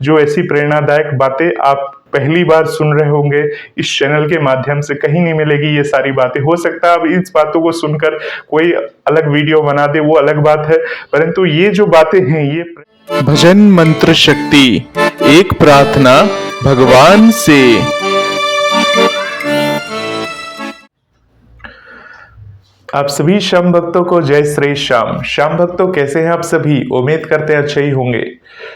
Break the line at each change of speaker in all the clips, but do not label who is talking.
जो ऐसी प्रेरणादायक बातें आप पहली बार सुन रहे होंगे इस चैनल के माध्यम से, कहीं नहीं मिलेगी ये सारी बातें। हो सकता है अब इस बातों को सुनकर कोई अलग वीडियो बना दे, वो अलग बात है, परंतु ये जो बातें हैं ये
भजन मंत्र शक्ति, एक प्रार्थना भगवान से।
आप सभी श्याम भक्तों को जय श्री श्याम। श्याम भक्तों कैसे हैं आप सभी? उम्मीद करते हैं अच्छे ही होंगे।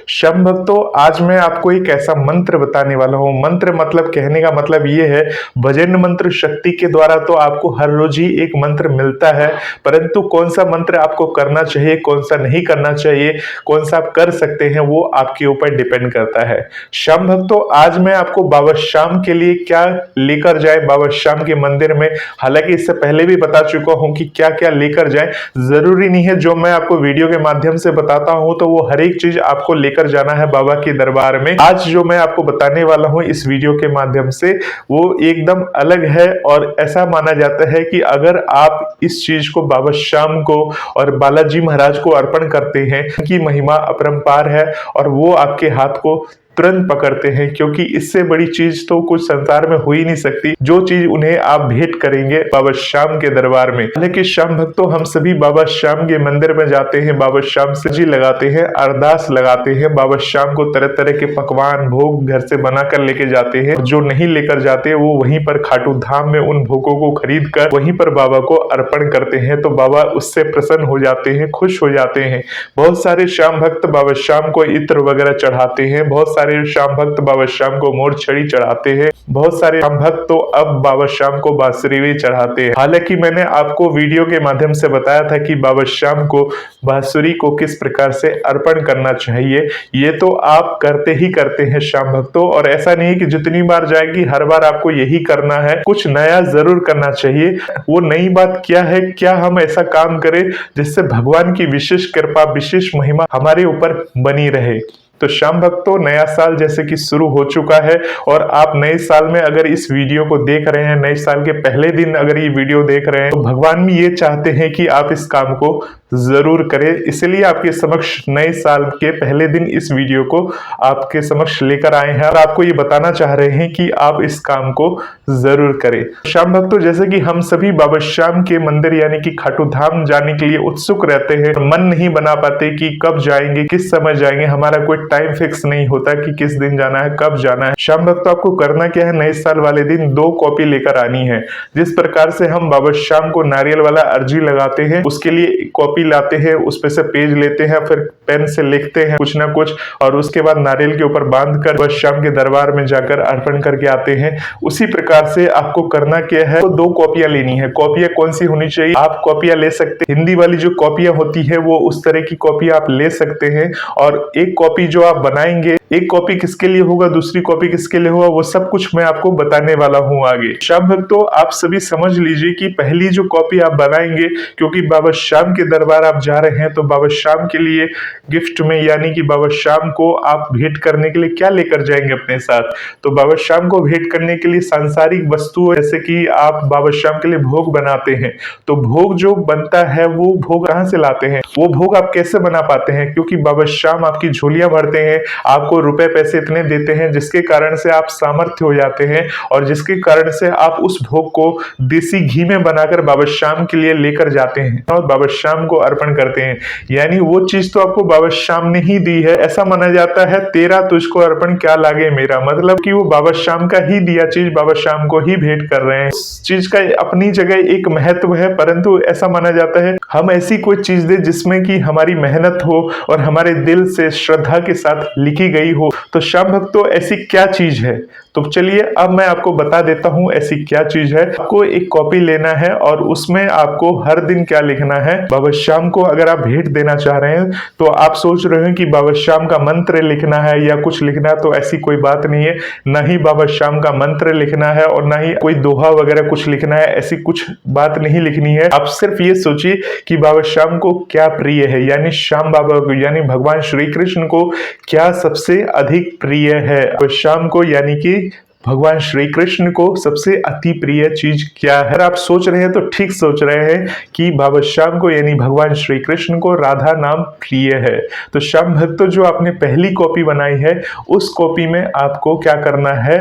श्याम भक्तों आज मैं आपको एक ऐसा मंत्र बताने वाला हूँ। मंत्र मतलब कहने का मतलब ये है, भजन मंत्र शक्ति के द्वारा तो आपको हर रोज ही एक मंत्र मिलता है, परंतु कौन सा मंत्र आपको करना चाहिए, कौन सा नहीं करना चाहिए, कौन सा आप कर सकते हैं, वो आपके ऊपर डिपेंड करता है। श्याम भक्तों आज मैं आपको बाबा श्याम के लिए क्या लेकर जाए बाबा श्याम के मंदिर में, हालांकि इससे पहले भी बता चुका हूं कि क्या क्या लेकर जाएं। जरूरी नहीं है जो मैं आपको वीडियो के माध्यम से बताता हूं तो वो हर एक चीज आपको लेकर जाना है बाबा के दरबार में। आज जो मैं आपको बताने वाला हूं इस वीडियो के माध्यम से वो एकदम अलग है, और ऐसा माना जाता है कि अगर आप इस चीज को बाबा श्याम को और बालाजी महाराज को अर्पण करते हैं, उनकी महिमा अपरंपार है और वो आपके हाथ को तुरंत पकड़ते हैं, क्योंकि इससे बड़ी चीज तो कुछ संसार में हो ही नहीं सकती जो चीज उन्हें आप भेंट करेंगे बाबा श्याम के दरबार में। लेकिन श्याम भक्तों हम सभी बाबा श्याम के मंदिर में जाते हैं, बाबा श्याम से जी लगाते हैं, अरदास लगाते हैं, बाबा श्याम को तरह तरह के पकवान भोग घर से बना कर लेके जाते हैं। जो नहीं लेकर जाते वो वहीं पर खाटू धाम में उन भोगों को खरीद कर वहीं पर बाबा को अर्पण करते हैं, तो बाबा उससे प्रसन्न हो जाते हैं, खुश हो जाते हैं। बहुत सारे श्याम भक्त बाबा श्याम को इत्र वगैरह चढ़ाते हैं, बहुत सारे श्याम भक्त बाबा श्याम को मोर छड़ी चढ़ाते हैं, बहुत सारे श्याम भक्त तो अब बाबा श्याम को बांसुरी भी चढ़ाते हैं। हालांकि मैंने आपको वीडियो के माध्यम से बताया था कि बाबा श्याम को बांसुरी को किस प्रकार से अर्पण करना चाहिए, ये तो आप करते ही करते हैं श्याम भक्तों। और ऐसा नहीं कि जितनी बार जाएगी हर बार आपको यही करना है, कुछ नया जरूर करना चाहिए। वो नई बात क्या है, क्या हम ऐसा काम करें जिससे भगवान की विशेष कृपा विशेष महिमा हमारे ऊपर बनी रहे। तो श्याम भक्तों नया साल जैसे कि शुरू हो चुका है और आप नए साल में अगर इस वीडियो को देख रहे हैं, नए साल के पहले दिन अगर ये वीडियो देख रहे हैं, तो भगवान भी ये चाहते हैं कि आप इस काम को जरूर करें। इसलिए आपके समक्ष नए साल के पहले दिन इस वीडियो को आपके समक्ष लेकर आए हैं और आपको ये बताना चाह रहे हैं कि आप इस काम को जरूर करें। श्याम भक्तों जैसे कि हम सभी बाबा श्याम के मंदिर यानी कि खाटू धाम जाने के लिए उत्सुक रहते हैं, मन नहीं बना पाते कि कब जाएंगे, किस समय जाएंगे, हमारा कोई टाइम फिक्स नहीं होता कि किस दिन जाना है, कब जाना है। श्याम भक्तों आपको करना क्या है, नए साल वाले दिन 2 कॉपी लेकर आनी है। जिस प्रकार से हम बाबा श्याम को नारियल वाला अर्जी लगाते हैं, उसके लिए कॉपी लाते हैं, उस पे से पेज लेते हैं, फिर पेन से लिखते हैं कुछ ना कुछ, और उसके बाद नारियल के ऊपर बांधकर बाबा श्याम के दरबार में जाकर अर्पण करके आते हैं। उसी प्रकार से आपको करना क्या है, तो 2 कॉपियां लेनी है। कॉपियां कौन सी होनी चाहिए, आप कॉपियां ले सकते हैं, हिंदी वाली जो कॉपियां होती है वो उस तरह की कॉपी आप ले सकते हैं। और एक कॉपी जो आप बनाएंगे, एक कॉपी किसके लिए होगा, दूसरी कॉपी किसके लिए होगा, वो सब कुछ मैं आपको बताने वाला हूं आगे। श्याम भक्तों आप सभी समझ लीजिए कि पहली जो कॉपी आप बनाएंगे, क्योंकि बाबा श्याम के दरबार आप जा रहे हैं, तो बाबा श्याम के लिए गिफ्ट में यानी कि बाबा श्याम को आप भेंट करने के लिए क्या लेकर जाएंगे अपने साथ, तो बाबा श्याम को भेंट करने के लिए सांसारिक वस्तु, जैसे कि आप बाबा श्याम के लिए भोग बनाते हैं, तो भोग जो बनता है वो भोग कहां से लाते हैं, वो भोग आप कैसे बना पाते हैं, क्योंकि बाबा श्याम आपकी झोलियां भरते हैं, आपको रुपए पैसे इतने देते हैं जिसके कारण से आप सामर्थ्य हो जाते हैं, और जिसके कारण से आप उस भोग को देसी घी में बनाकर बाबा श्याम के लिए लेकर जाते हैं और बाबा श्याम को अर्पण करते हैं। यानी वो चीज तो आपको बाबा श्याम ने ही दी है। ऐसा माना जाता है तेरा तुझको अर्पण क्या लागे मेरा, मतलब कि वो बाबा श्याम का ही दिया चीज बाबा श्याम को ही भेंट कर रहे हैं। उस चीज का अपनी जगह एक महत्व है, परंतु ऐसा माना जाता है हम ऐसी कोई चीज दे जिसमें कि हमारी मेहनत हो और हमारे दिल से श्रद्धा के साथ लिखी गई हो। तो श्याम भक्तों ऐसी क्या चीज है, तो चलिए अब मैं आपको बता देता हूं ऐसी क्या चीज है। आपको एक कॉपी लेना है और उसमें आपको हर दिन क्या लिखना है, बाबा श्याम को अगर आप भेंट देना चाह रहे हैं, तो आप सोच रहे हैं कि बाबा श्याम का मंत्र लिखना है या कुछ लिखना है, तो ऐसी कोई बात नहीं है। ना ही बाबा श्याम का मंत्र लिखना है और ना ही कोई दोहा वगैरह कुछ लिखना है, ऐसी कुछ बात नहीं लिखनी है। आप सिर्फ ये सोचिए कि बाबा श्याम को क्या प्रिय है, यानी श्याम बाबा को यानी भगवान श्री कृष्ण को क्या सबसे अधिक प्रिय है। श्याम को यानी कि भगवान श्री कृष्ण को सबसे अति प्रिय चीज क्या है? अगर आप सोच रहे हैं तो ठीक सोच रहे हैं कि बाबा श्याम को यानी भगवान श्री कृष्ण को राधा नाम प्रिय है। तो श्याम भक्तों, जो आपने पहली कॉपी बनाई है उस कॉपी में आपको क्या करना है?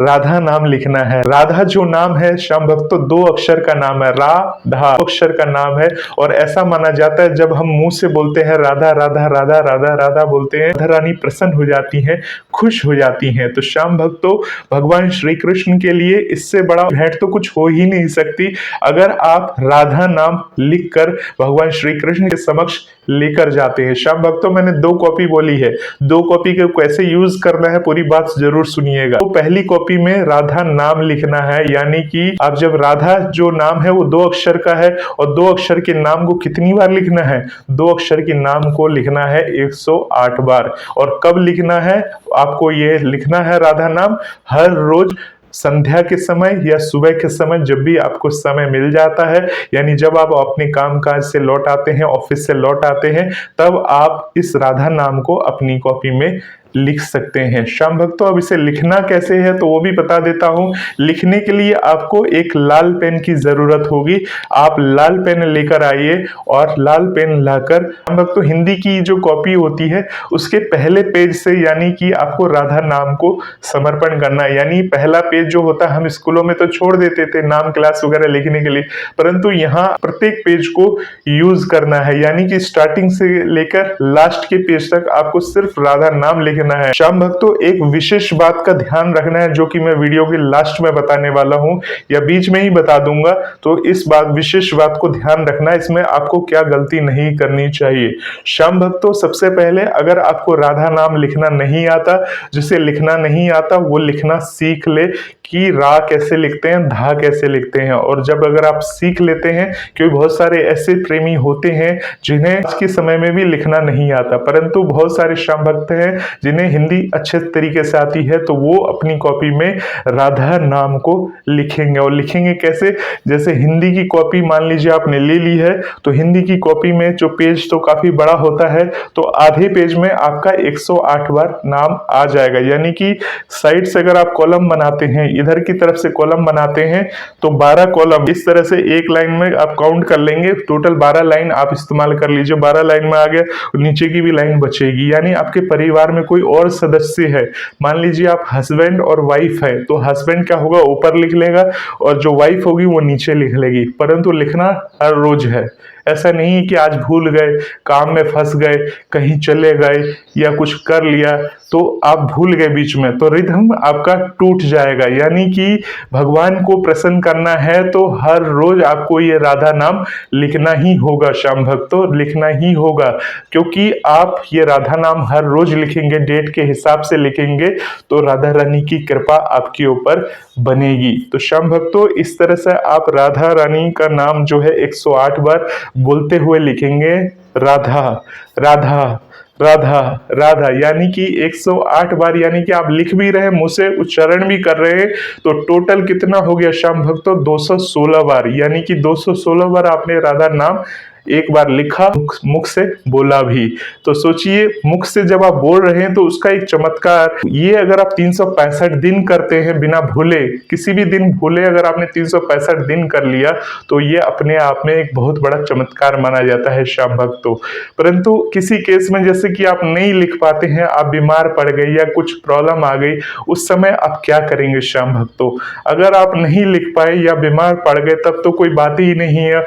राधा नाम लिखना है। राधा जो नाम है श्याम भक्तों, 2 अक्षर का नाम है। राधा 2 अक्षर का नाम है और ऐसा माना जाता है जब हम मुंह से बोलते हैं राधा राधा राधा राधा राधा बोलते हैं, राधा रानी प्रसन्न हो जाती हैं, खुश हो जाती हैं। तो श्याम भक्तों, भगवान श्री कृष्ण के लिए इससे बड़ा भेंट तो कुछ हो ही नहीं सकती अगर आप राधा नाम लिखकर भगवान श्री कृष्ण के समक्ष लेकर जाते हैं। श्याम भक्तों, मैंने 2 कॉपी बोली है, 2 कॉपी को कैसे यूज करना है पूरी बात जरूर सुनिएगा। तो पहली कॉपी में राधा नाम लिखना है, यानी कि आप जब राधा जो नाम है वो 2 अक्षर का है और 2 अक्षर के नाम को कितनी बार लिखना है? 2 अक्षर के नाम को लिखना है 108 बार। और कब लिखना है आपको? ये लिखना है राधा नाम हर रोज संध्या के समय या सुबह के समय, जब भी आपको समय मिल जाता है, यानी जब आप अपने काम काज से लौट आते हैं, ऑफिस से लौट आते हैं, तब आप इस राधा नाम को अपनी कॉपी में लिख सकते हैं। श्याम भक्तों, अब इसे लिखना कैसे है तो वो भी बता देता हूं। लिखने के लिए आपको एक लाल पेन की जरूरत होगी। आप लाल पेन लेकर आइए और लाल पेन लाकर, श्याम भक्तों, हिंदी की जो कॉपी होती है उसके पहले पेज से यानी कि आपको राधा नाम को समर्पण करना है। यानी पहला पेज जो होता है, हम स्कूलों में तो छोड़ देते थे नाम क्लास वगैरह लिखने के लिए, परंतु यहाँ प्रत्येक पेज को यूज करना है, यानी कि स्टार्टिंग से लेकर लास्ट के पेज तक आपको सिर्फ राधा नाम लिखना है। श्याम भक्तों, एक विशेष बात का ध्यान रखना है जो कि मैं वीडियो के लास्ट में बताने वाला हूं या बीच में ही बता दूंगा, तो इस विशेष बात को ध्यान रखना है, इसमें आपको क्या गलती नहीं करनी चाहिए। श्याम भक्तों, सबसे पहले अगर आपको राधा नाम लिखना नहीं आता, जिसे लिखना नहीं आता वो लिखना सीख ले कि रा कैसे लिखते हैं, धा कैसे लिखते हैं। और जब अगर आप सीख लेते हैं, क्योंकि बहुत सारे ऐसे प्रेमी होते हैं जिन्हें आज के समय में भी लिखना नहीं आता, परंतु बहुत सारे श्याम भक्त हैं जिन्हें हिंदी अच्छे तरीके से आती है, तो वो अपनी कॉपी में राधा नाम को लिखेंगे। और लिखेंगे कैसे? जैसे हिंदी की कॉपी मान लीजिए आपने ले ली है, तो हिंदी की कॉपी में जो पेज तो काफी बड़ा होता है, तो आधे पेज में आपका 108 बार नाम आ जाएगा। यानी कि साइड से अगर आप कॉलम बनाते हैं, इधर की तरफ से कॉलम बनाते हैं, तो 12 कॉलम इस तरह से एक लाइन में आप काउंट कर लेंगे, टोटल 12 लाइन आप इस्तेमाल कर लीजिए। 12 लाइन में आ गया, नीचे की भी लाइन बचेगी। यानी आपके परिवार में कोई और सदस्य है, मान लीजिए आप हस्बैंड और वाइफ है, तो हस्बैंड क्या होगा, ऊपर लिख लेगा और जो वाइफ होगी वो नीचे लिख लेगी। परंतु लिखना हर रोज है, ऐसा नहीं है कि आज भूल गए, काम में फंस गए, कहीं चले गए या कुछ कर लिया तो आप भूल गए बीच में, तो रिदम आपका टूट जाएगा। यानी कि भगवान को प्रसन्न करना है तो हर रोज आपको ये राधा नाम लिखना ही होगा। श्याम भक्तों, लिखना ही होगा, क्योंकि आप ये राधा नाम हर रोज लिखेंगे, डेट के हिसाब से लिखेंगे, तो राधा रानी की कृपा आपके ऊपर बनेगी। तो श्याम भक्तों, इस तरह से आप राधा रानी का नाम जो है 108 बार बोलते हुए लिखेंगे, राधा राधा राधा राधा, यानी कि 108 बार, यानी कि आप लिख भी रहे हैं, मुंह से उच्चारण भी कर रहे हैं, तो टोटल कितना हो गया श्याम भक्तों? 216 बार। यानी कि 216 बार आपने राधा नाम एक बार लिखा, मुख से बोला भी। तो सोचिए, मुख से जब आप बोल रहे हैं तो उसका एक चमत्कार, ये अगर आप 365 दिन करते हैं बिना भूले, किसी भी दिन भूले अगर आपने 365 दिन कर लिया, तो ये अपने आप में एक बहुत बड़ा चमत्कार माना जाता है श्याम भक्तों। परंतु किसी केस में जैसे कि आप नहीं लिख पाते हैं, आप बीमार पड़ गए या कुछ प्रॉब्लम आ गई, उस समय आप क्या करेंगे श्याम भक्तों? अगर आप नहीं लिख पाए या बीमार पड़ गए तब तो कोई बात ही नहीं है,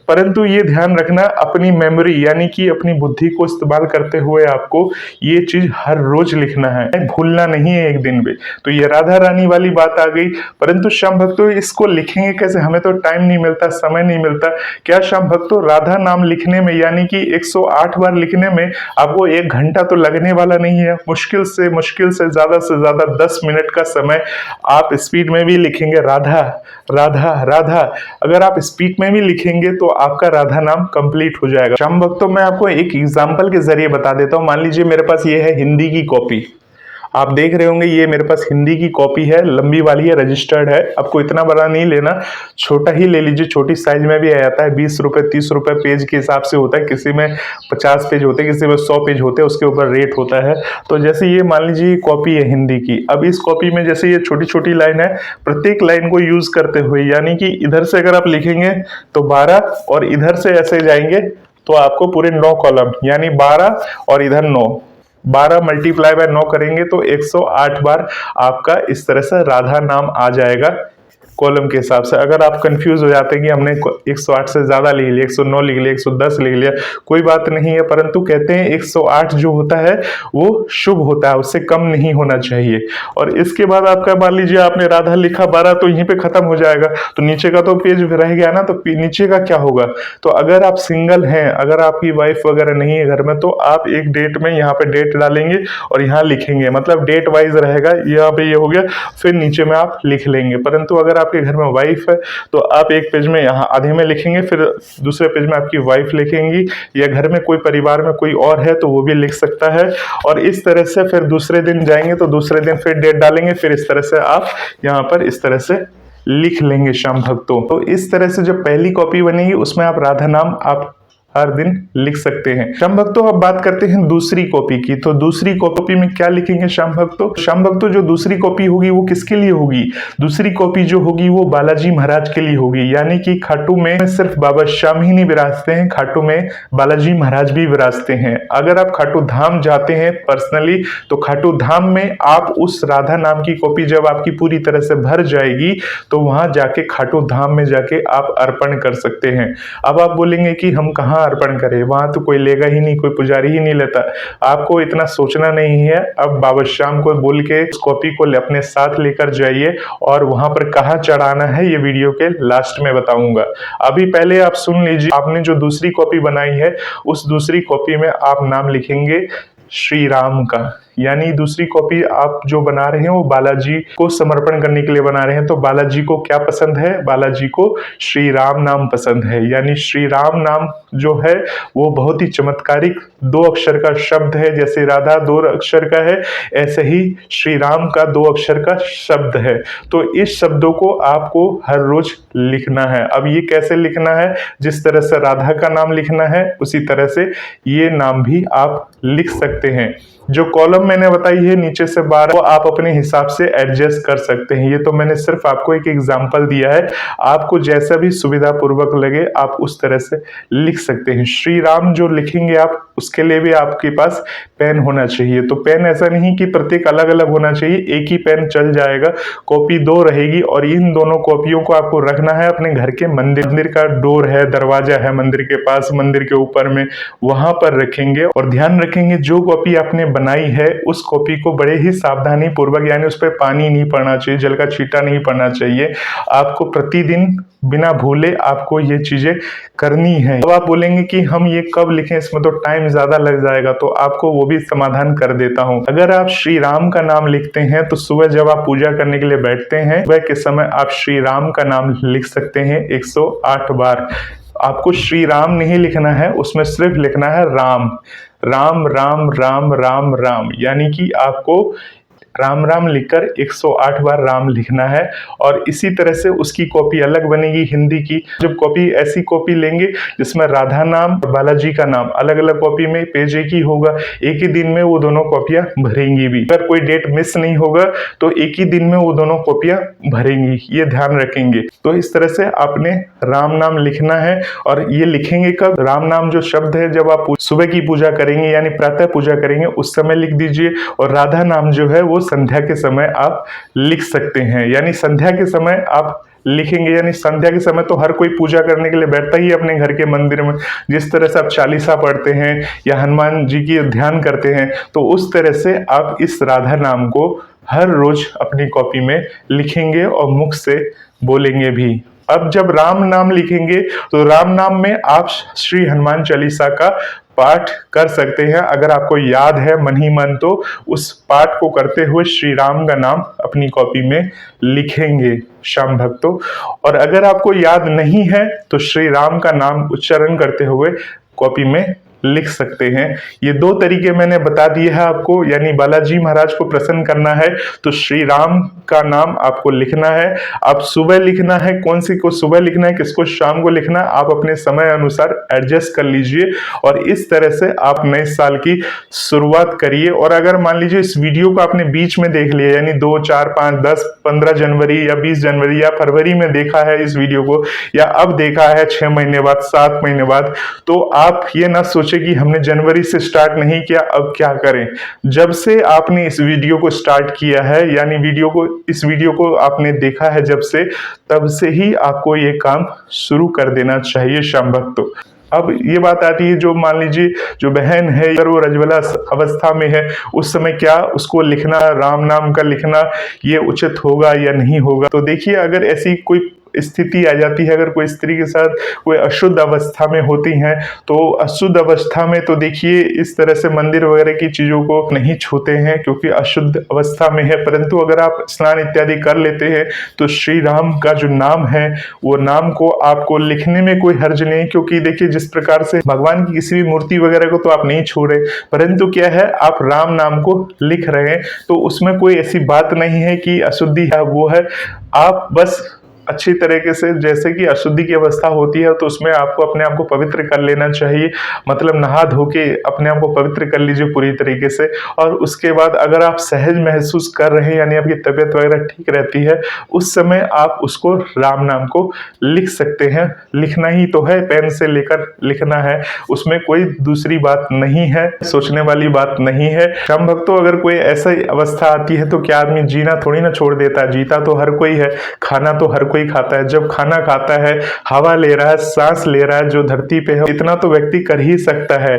परंतु ये ध्यान रखना, अपनी मेमोरी यानी कि अपनी बुद्धि को इस्तेमाल करते हुए आपको ये चीज हर रोज लिखना है, भूलना नहीं है एक दिन भी। तो ये राधा रानी वाली बात आ गई। परंतु श्याम भक्तों, इसको लिखेंगे कैसे? हमें तो टाइम नहीं मिलता, समय नहीं मिलता। क्या श्याम भक्तों, राधा नाम लिखने में यानी कि 108 बार लिखने में आपको 1 घंटा तो लगने वाला नहीं है। मुश्किल से ज्यादा 10 मिनट का समय आप स्पीड में भी लिखेंगे, राधा राधा राधा। अगर आप स्पीड में भी लिखेंगे तो आपका राधा नाम कंप्लीट हो जाएगा। श्याम भक्तों, मैं आपको एक एग्जांपल के जरिए बता देता हूं। मान लीजिए मेरे पास ये है हिंदी की कॉपी, आप देख रहे होंगे ये मेरे पास हिंदी की कॉपी है, लंबी वाली है, रजिस्टर्ड है। आपको इतना बड़ा नहीं लेना, छोटा ही ले लीजिए। छोटी साइज में भी आ जाता है, 20 रुपए 30 रुपए पेज के हिसाब से होता है। किसी में 50 पेज होते हैं, किसी में 100 पेज होते हैं, उसके ऊपर रेट होता है। तो जैसे ये मान लीजिए कॉपी है हिंदी की। अब इस कॉपी में जैसे ये छोटी छोटी लाइन है, प्रत्येक लाइन को यूज करते हुए, यानी कि इधर से अगर आप लिखेंगे तो 12 और इधर से ऐसे जाएंगे तो आपको पूरे 9 कॉलम, यानी 12 और इधर 9, 12 मल्टीप्लाई बाय 9 करेंगे तो 108 बार आपका इस तरह से राधा नाम आ जाएगा कॉलम के हिसाब से। अगर आप कंफ्यूज हो जाते हैं कि हमने 108 से ज्यादा लिख लिया, 109 लिख लिया, 110 लिख लिया, कोई बात नहीं है, परंतु कहते हैं 108 जो होता है वो शुभ होता है, उससे कम नहीं होना चाहिए। और इसके बाद आपका मान लीजिए आपने राधा लिखा 12 तो यहीं पे खत्म हो जाएगा, तो नीचे का तो पेज रह गया ना, तो नीचे का क्या होगा। तो अगर आप सिंगल हैं, अगर आपकी वाइफ वगैरह नहीं है घर में, तो आप एक डेट में यहाँ पे डेट डालेंगे और यहाँ लिखेंगे, मतलब डेट वाइज रहेगा। यहाँ पे ये हो गया, फिर नीचे में आप लिख लेंगे। परंतु अगर आपके घर में वाइफ है तो आप एक पेज में यहाँ आधे में लिखेंगे, फिर दूसरे पेज में आपकी वाइफ लिखेंगी, या घर में कोई परिवार में कोई और है तो वो भी लिख सकता है। और इस तरह से फिर दूसरे दिन जाएंगे तो दूसरे दिन फिर डेट डालेंगे, फिर इस तरह से आप यहाँ पर इस तरह से लिख लेंगे श्याम भक्तों। तो इस तरह से जो पहली कॉपी बनेगी उसमें आप राधा नाम आप हर दिन लिख सकते हैं। श्याम भक्तों अब बात करते हैं दूसरी कॉपी की। तो दूसरी कॉपी में क्या लिखेंगे श्याम भक्तों? श्याम भक्तों जो दूसरी कॉपी होगी वो किसके लिए होगी? दूसरी कॉपी जो होगी वो बालाजी महाराज के लिए होगी, यानी कि खाटू में सिर्फ बाबा श्याम ही नहीं विराजते हैं, खाटू में बालाजी महाराज भी विराजते हैं। अगर आप खाटू धाम जाते हैं पर्सनली, तो खाटू धाम में आप उस राधा नाम की कॉपी जब आपकी पूरी तरह से भर जाएगी तो वहां जाके खाटू धाम में जाके आप अर्पण कर सकते हैं। अब आप बोलेंगे कि हम कहाँ अर्पण करें, वहां तो कोई लेगा ही नहीं, कोई पुजारी ही नहीं लेता। आपको इतना सोचना नहीं है। अब बाबा श्याम को बोल के उस कॉपी को अपने साथ लेकर जाइए और वहां पर कहाँ चढ़ाना है ये वीडियो के लास्ट में बताऊंगा। अभी पहले आप सुन लीजिए, आपने जो दूसरी कॉपी बनाई है उस दूसरी कॉपी में आप नाम लिखेंगे श्री राम का, यानी दूसरी कॉपी आप जो बना रहे हैं वो बालाजी को समर्पण करने के लिए बना रहे हैं। तो बालाजी को क्या पसंद है? बालाजी को श्री राम नाम पसंद है, यानी श्री राम नाम जो है वो बहुत ही चमत्कारिक 2 अक्षर का शब्द है। जैसे राधा 2 अक्षर का है, ऐसे ही श्री राम का 2 अक्षर का शब्द है। तो इस शब्दों को आपको हर रोज लिखना है। अब ये कैसे लिखना है? जिस तरह से राधा का नाम लिखना है उसी तरह से ये नाम भी आप लिख सकते हैं। जो कॉलम मैंने बताई है नीचे से 12, वो आप अपने हिसाब से एडजस्ट कर सकते हैं। ये तो मैंने सिर्फ आपको एक एग्जांपल दिया है, आपको जैसा भी सुविधा पूर्वक लगे आप उस तरह से लिख सकते हैं। श्री राम जो लिखेंगे आप, उसके लिए भी आपके पास पेन होना चाहिए। तो पेन ऐसा नहीं कि प्रत्येक अलग अलग होना चाहिए, एक ही पेन चल जाएगा। कॉपी 2 रहेगी और इन दोनों कॉपियों को आपको रखना है अपने घर के मंदिर का डोर है, दरवाजा है मंदिर के पास, मंदिर के ऊपर में, वहां पर रखेंगे। और ध्यान रखेंगे जो कॉपी आपने बनाई है उस कॉपी को बड़े ही सावधानी पूर्वक, यानी उस पर पानी नहीं पड़ना चाहिए, जल का छींटा नहीं पड़ना चाहिए। आपको प्रतिदिन बिना भूले आपको ये चीजें करनी है। अब आप बोलेंगे कि हम ये कब लिखें, इसमें तो टाइम ज्यादा लग जाएगा, तो आपको वो भी समाधान कर देता हूं। अगर आप श्री राम का नाम लिखते हैं तो सुबह जब आप पूजा करने के लिए बैठते हैं, सुबह के समय आप श्री राम का नाम लिख सकते हैं 108 बार। आपको श्री राम नहीं लिखना है, उसमें सिर्फ लिखना है राम राम राम राम राम राम, यानी कि आपको राम राम लिखकर 108 बार राम लिखना है। और इसी तरह से उसकी कॉपी अलग बनेगी हिंदी की। जब कॉपी ऐसी कॉपी लेंगे जिसमें राधा नाम और बालाजी का नाम अलग अलग कॉपी में, पेज एक ही होगा, एक ही दिन में वो दोनों कॉपियां भरेंगी भी। अगर कोई डेट मिस नहीं होगा तो एक ही दिन में वो दोनों कॉपियां भरेंगी, ये ध्यान रखेंगे। तो इस तरह से आपने राम नाम लिखना है। और ये लिखेंगे कब? राम नाम जो शब्द है जब आप सुबह की पूजा करेंगे, यानी प्रातः पूजा करेंगे, उस समय लिख दीजिए। और राधा नाम जो है वो संध्या के समय आप लिख सकते हैं, यानी संध्या के समय आप लिखेंगे। यानी संध्या के समय तो हर कोई पूजा करने के लिए बैठता ही अपने घर के मंदिर में। जिस तरह से आप चालीसा पढ़ते हैं या हनुमान जी की ध्यान करते हैं, तो उस तरह से आप इस राधा नाम को हर रोज अपनी कॉपी में लिखेंगे और मुख से बोलेंगे भी। अब जब राम नाम लिखेंगे तो राम नाम में आप श्री हनुमान चालीसा का पाठ कर सकते हैं। अगर आपको याद है मन ही मन, तो उस पाठ को करते हुए श्री राम का नाम अपनी कॉपी में लिखेंगे श्याम भक्तों। और अगर आपको याद नहीं है तो श्री राम का नाम उच्चारण करते हुए कॉपी में लिख सकते हैं। ये 2 तरीके मैंने बता दिए हैं आपको, यानी बालाजी महाराज को प्रसन्न करना है तो श्री राम का नाम आपको लिखना है। आप सुबह लिखना है, कौन सी को सुबह लिखना है, किसको शाम को लिखना है, आप अपने समय अनुसार एडजस्ट कर लीजिए और इस तरह से आप नए साल की शुरुआत करिए। और अगर मान लीजिए इस वीडियो को आपने बीच में देख लिया, यानी 2, 4, 5, 10, 15 जनवरी या 20 जनवरी या फरवरी में देखा है इस वीडियो को, या अब देखा है 6 महीने बाद, 7 महीने बाद, तो आप ये ना सोचे कि हमने जनवरी से स्टार्ट नहीं किया, अब क्या करें। जब से आपने इस वीडियो को स्टार्ट किया है, यानी इस वीडियो को आपने देखा है जब से, तब से ही आपको ये काम शुरू कर देना चाहिए श्याम भक्तों। अब ये बात आती है, जो मान लीजिए जो बहन है अगर वो रजवला अवस्था में है, उस समय क्या उसको लिखना, राम नाम का लिखना ये उचित होगा या नहीं होगा। तो देखिए, अगर ऐसी कोई स्थिति आ जाती है, अगर कोई स्त्री के साथ कोई अशुद्ध अवस्था में होती हैं, तो अशुद्ध अवस्था में तो देखिए इस तरह से मंदिर वगैरह की चीजों को नहीं छूते हैं क्योंकि अशुद्ध अवस्था में है। परंतु अगर आप स्नान इत्यादि कर लेते हैं तो श्री राम का जो नाम है वो नाम को आपको लिखने में कोई हर्ज नहीं, क्योंकि देखिए जिस प्रकार से भगवान की किसी भी मूर्ति वगैरह को तो आप नहीं छू रहे, परंतु क्या है आप राम नाम को लिख रहे हैं, तो उसमें कोई ऐसी बात नहीं है कि अशुद्धि है वो है। आप बस अच्छी तरीके से, जैसे कि अशुद्धि की अवस्था होती है तो उसमें आपको अपने आप को पवित्र कर लेना चाहिए, मतलब नहा धो के अपने आप को पवित्र कर लीजिए पूरी तरीके से। और उसके बाद अगर आप सहज महसूस कर रहे हैं, यानी आपकी तबीयत वगैरह ठीक रहती है, उस समय आप उसको राम नाम को लिख सकते हैं। लिखना ही तो है, पेन से लेकर लिखना है, उसमें कोई दूसरी बात नहीं है, सोचने वाली बात नहीं है। श्याम भक्तों, अगर कोई ऐसा अवस्था आती है तो क्या आदमी जीना थोड़ी ना छोड़ देता है, जीता तो हर कोई है, खाना तो हर कोई खाता है। जब खाना खाता है, हवा ले रहा है, सांस ले रहा है जो धरती पे है, इतना तो व्यक्ति कर ही सकता है।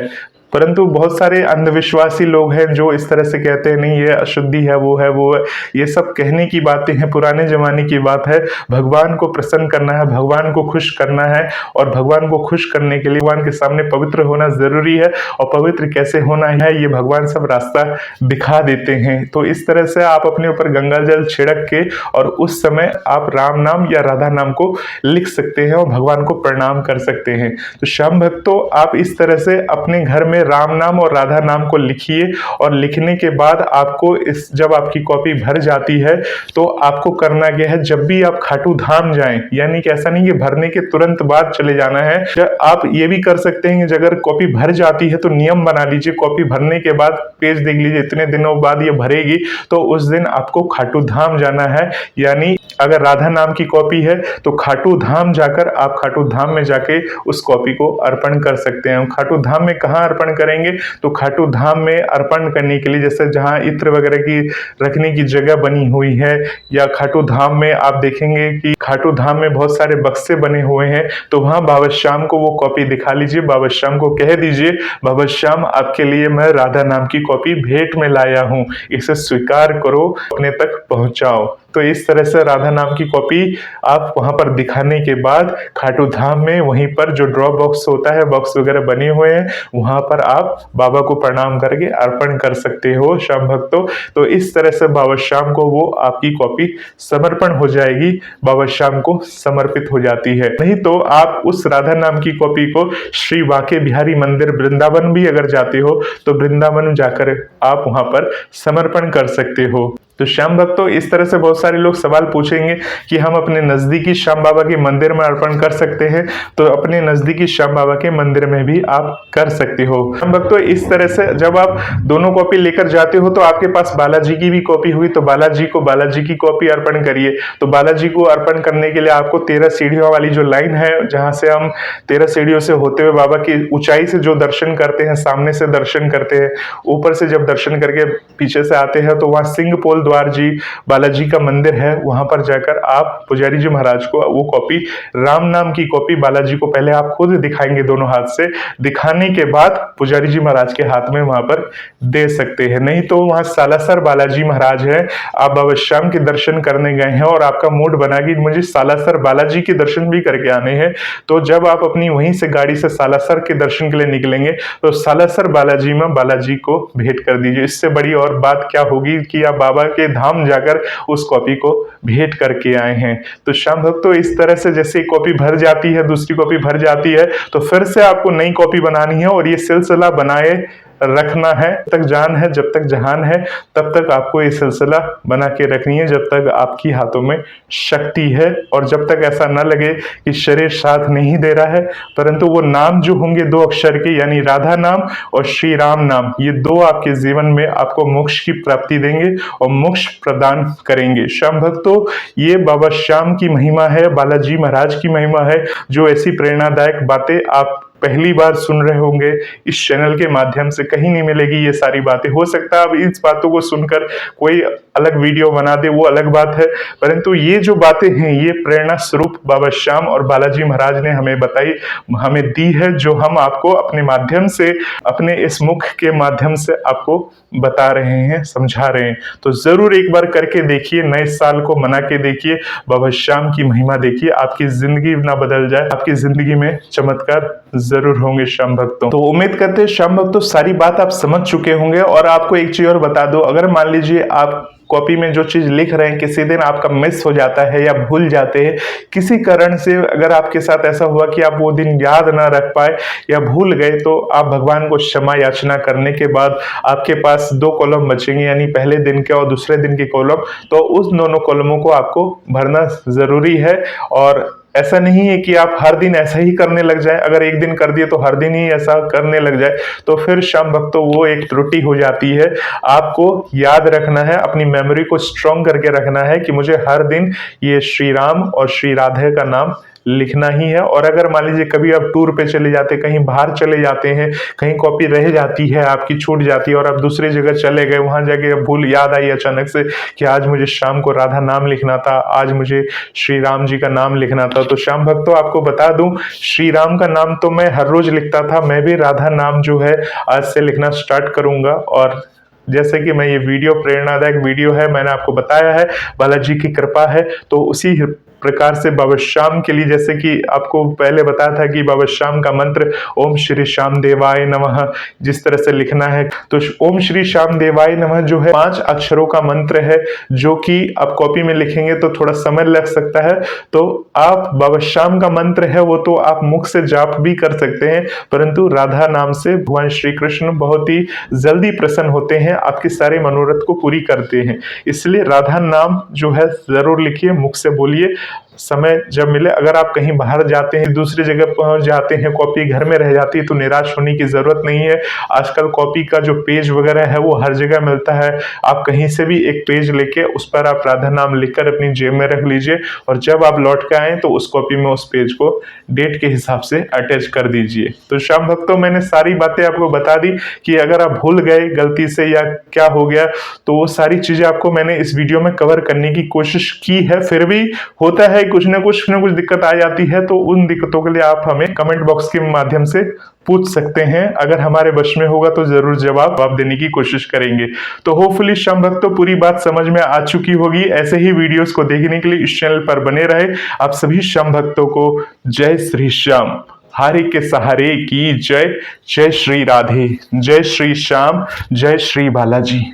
परंतु बहुत सारे अंधविश्वासी लोग हैं जो इस तरह से कहते हैं नहीं ये अशुद्धि है, वो है, वो है। ये सब कहने की बातें हैं, पुराने जमाने की बात है। भगवान को प्रसन्न करना है, भगवान को खुश करना है, और भगवान को खुश करने के लिए भगवान के सामने पवित्र होना जरूरी है। और पवित्र कैसे होना है ये भगवान सब रास्ता दिखा देते हैं। तो इस तरह से आप अपने ऊपर गंगा जल छिड़क के और उस समय आप राम नाम या राधा नाम को लिख सकते हैं और भगवान को प्रणाम कर सकते हैं। तो श्याम भक्तों, आप इस तरह से अपने घर में राम नाम और राधा नाम को लिखिए, और लिखने के बाद आपको जब आपकी कॉपी भर जाती है तो आपको करना क्या है, जब भी आप खाटू धाम जाएं, यानी कि ऐसा नहीं कि भरने के तुरंत बाद चले जाना है, आप ये भी कर सकते हैं कि अगर कॉपी भर जाती है तो नियम बना लीजिए, कॉपी भरने के बाद पेज देख लीजिए, इतने दिनों बाद ये भरेगी तो उस दिन आपको खाटू धाम जाना है। यानी अगर राधा नाम की कॉपी है तो खाटू धाम जाकर आप खाटू धाम में जाके उस कॉपी को अर्पण कर सकते हैं। खाटू धाम में कहाँ अर्पण करेंगे, तो खाटू धाम में अर्पण करने के लिए जैसे जहाँ इत्र वगैरह की रखने की जगह बनी हुई है, या खाटू धाम में आप देखेंगे कि खाटू धाम में बहुत सारे बक्से बने हुए हैं, तो वहाँ बाबा श्याम को वो कॉपी दिखा लीजिए, बाबा श्याम को कह दीजिए बाबा श्याम आपके लिए मैं राधा नाम की कॉपी भेंट में लाया हूँ, इसे स्वीकार करो, अपने तक पहुंचाओ। तो इस तरह से राधा नाम की कॉपी आप वहां पर दिखाने के बाद खाटू धाम में वहीं पर जो ड्रॉप बॉक्स होता है, बॉक्स वगैरह बने हुए हैं, वहां पर आप बाबा को प्रणाम करके अर्पण कर सकते हो श्याम भक्तों। तो इस तरह से बाबा श्याम को वो आपकी कॉपी समर्पण हो जाएगी, बाबा श्याम को समर्पित हो जाती है। नहीं तो आप उस राधा नाम की कॉपी को श्री बांके बिहारी मंदिर वृंदावन भी अगर जाते हो तो वृंदावन जाकर आप वहां पर समर्पण कर सकते हो। तो श्याम भक्तों, इस तरह से बहुत सारे लोग सवाल पूछेंगे कि हम अपने नजदीकी श्याम बाबा के मंदिर में अर्पण कर सकते हैं, तो अपने नजदीकी श्याम बाबा के मंदिर में भी आप कर सकते हो। श्याम भक्तों, इस तरह से जब आप दोनों कॉपी लेकर जाते हो तो आपके पास बालाजी की भी कॉपी हुई तो बालाजी को बालाजी की कॉपी अर्पण करिए। तो बालाजी को अर्पण करने के लिए आपको 13 सीढ़ियों वाली जो लाइन है, जहां से हम 13 सीढ़ियों से होते हुए बाबा की ऊंचाई से जो दर्शन करते हैं, सामने से दर्शन करते हैं, ऊपर से जब दर्शन करके पीछे से आते हैं तो वहां सिंह पोल द्वार जी बालाजी का मंदिर है, वहां पर जाकर आप पुजारी जी महाराज को वो कॉपी, राम नाम की कॉपी बालाजी को पहले आप खुद दिखाएंगे दोनों हाथ से, दिखाने के बाद पुजारी जी महाराज के हाथ में वहां पर दे सकते हैं। नहीं तो वहां सालासर बालाजी महाराज है, आप बाबा श्याम के दर्शन करने गए हैं और आपका मूड बना कि मुझे सालासर बालाजी के दर्शन भी करके आने हैं, तो जब आप अपनी वहीं से गाड़ी से सालासर के दर्शन के लिए निकलेंगे तो सालासर बालाजी में बालाजी को भेंट कर दीजिए। इससे बड़ी और बात क्या होगी कि आप बाबा के धाम जाकर उस कॉपी को भेंट करके आए हैं। तो श्याम भक्तों, इस तरह से जैसे कॉपी भर जाती है, दूसरी कॉपी भर जाती है, तो फिर से आपको नई कॉपी बनानी है और ये सिलसिला बनाए रखना है। जब तक जान है, जब तक जहान है, तब तक आपको ये सिलसिला बना के रखनी है, जब तक आपकी हाथों में शक्ति है और जब तक ऐसा न लगे कि शरीर साथ नहीं दे रहा है, परंतु वो नाम जो होंगे 2 अक्षर के, यानी राधा नाम और श्री राम नाम, ये 2 आपके जीवन में आपको मोक्ष की प्राप्ति देंगे और मोक्ष प्रदान करेंगे। श्याम भक्तों, ये बाबा श्याम की महिमा है, बालाजी महाराज की महिमा है, जो ऐसी प्रेरणादायक बातें आप पहली बार सुन रहे होंगे इस चैनल के माध्यम से। कहीं नहीं मिलेगी ये सारी बातें। हो सकता है अब इस बातों को सुनकर कोई अलग वीडियो बना दे, वो अलग बात है, परंतु ये जो बातें हैं ये प्रेरणा स्वरूप बाबा श्याम और बालाजी महाराज ने हमें बताई, हमें दी है, जो हम आपको अपने माध्यम से, अपने इस मुख के माध्यम से आपको बता रहे हैं, समझा रहे हैं। तो जरूर एक बार करके देखिए, नए साल को मना के देखिए, बाबा श्याम की महिमा देखिए, आपकी जिंदगी ना बदल जाए, आपकी जिंदगी में चमत्कार जरूर होंगे श्याम भक्तों। तो उम्मीद करते हैं श्याम भक्तों सारी बात आप समझ चुके होंगे। और आपको एक चीज और बता दो, अगर मान लीजिए आप कॉपी में जो चीज लिख रहे हैं किसी दिन आपका मिस हो जाता है या भूल जाते हैं, किसी कारण से अगर आपके साथ ऐसा हुआ कि आप वो दिन याद ना रख पाए या भूल गए, तो आप भगवान को क्षमा याचना करने के बाद आपके पास 2 कॉलम बचेंगे, यानी पहले दिन के और दूसरे दिन के कॉलम। तो उस दोनों कॉलमों को आपको भरना जरूरी है। और ऐसा नहीं है कि आप हर दिन ऐसा ही करने लग जाए। अगर एक दिन कर दिए तो हर दिन ही ऐसा करने लग जाए, तो फिर श्याम भक्तों वो एक त्रुटि हो जाती है। आपको याद रखना है, अपनी मेमोरी को स्ट्रॉन्ग करके रखना है कि मुझे हर दिन ये श्री राम और श्री राधे का नाम लिखना ही है। और अगर मान लीजिए कभी आप टूर पे चले जाते, कहीं बाहर चले जाते हैं, कहीं कॉपी रह जाती है, आपकी छूट जाती है और आप दूसरी जगह चले गए, वहां जाके भूल याद आई अचानक से कि आज मुझे शाम को राधा नाम लिखना था, आज मुझे श्री राम जी का नाम लिखना था। तो श्याम भक्तों आपको बता दूं, श्री राम का नाम तो मैं हर रोज लिखता था, मैं भी राधा नाम जो है आज से लिखना स्टार्ट करूंगा। और जैसे कि मैं ये वीडियो प्रेरणादायक वीडियो है, मैंने आपको बताया है बालाजी की कृपा है, तो उसी प्रकार से बाबा श्याम के लिए, जैसे कि आपको पहले बताया था कि बाबा श्याम का मंत्र ओम श्री श्याम देवाय नमः जिस तरह से लिखना है, तो ओम श्री श्याम देवाय नमः जो है 5 अक्षरों का मंत्र है, जो कि आप कॉपी में लिखेंगे तो थोड़ा समय लग सकता है। तो आप बाबा श्याम का मंत्र है वो तो आप मुख से जाप भी कर सकते हैं, परंतु राधा नाम से भगवान श्री कृष्ण बहुत ही जल्दी प्रसन्न होते हैं, आपके सारे मनोरथ को पूरी करते हैं। इसलिए राधा नाम जो है जरूर लिखिए, मुख से बोलिए समय जब मिले। अगर आप कहीं बाहर जाते हैं, दूसरी जगह पहुंच जाते हैं, कॉपी घर में रह जाती है, तो निराश होने की जरूरत नहीं है। आजकल कॉपी का जो पेज वगैरह है वो हर जगह मिलता है। आप कहीं से भी एक पेज लेके उस पर आप राधा नाम लिखकर अपनी जेब में रख लीजिए और जब आप लौट के आए तो उस कॉपी में उस पेज को डेट के हिसाब से अटैच कर दीजिए। तो श्याम भक्तों, मैंने सारी बातें आपको बता दी कि अगर आप भूल गए गलती से या क्या हो गया, तो वो सारी चीजें आपको मैंने इस वीडियो में कवर करने की कोशिश की है। फिर भी होता है कुछ ना कुछ दिक्कत आ जाती है, तो उन दिक्कतों के लिए आप हमें कमेंट बॉक्स के माध्यम से पूछ सकते हैं। अगर हमारे वश में होगा तो जरूर जवाब देने की कोशिश करेंगे। तो होपफुली श्याम भक्तों पूरी बात समझ में आ चुकी होगी। ऐसे ही वीडियोस को देखने के लिए इस चैनल पर बने रहे। आप सभी श्याम भक्तों को जय श्री श्याम, हारे के सहारे की जय। जय श्री राधे, जय श्री श्याम, जय श्री बालाजी।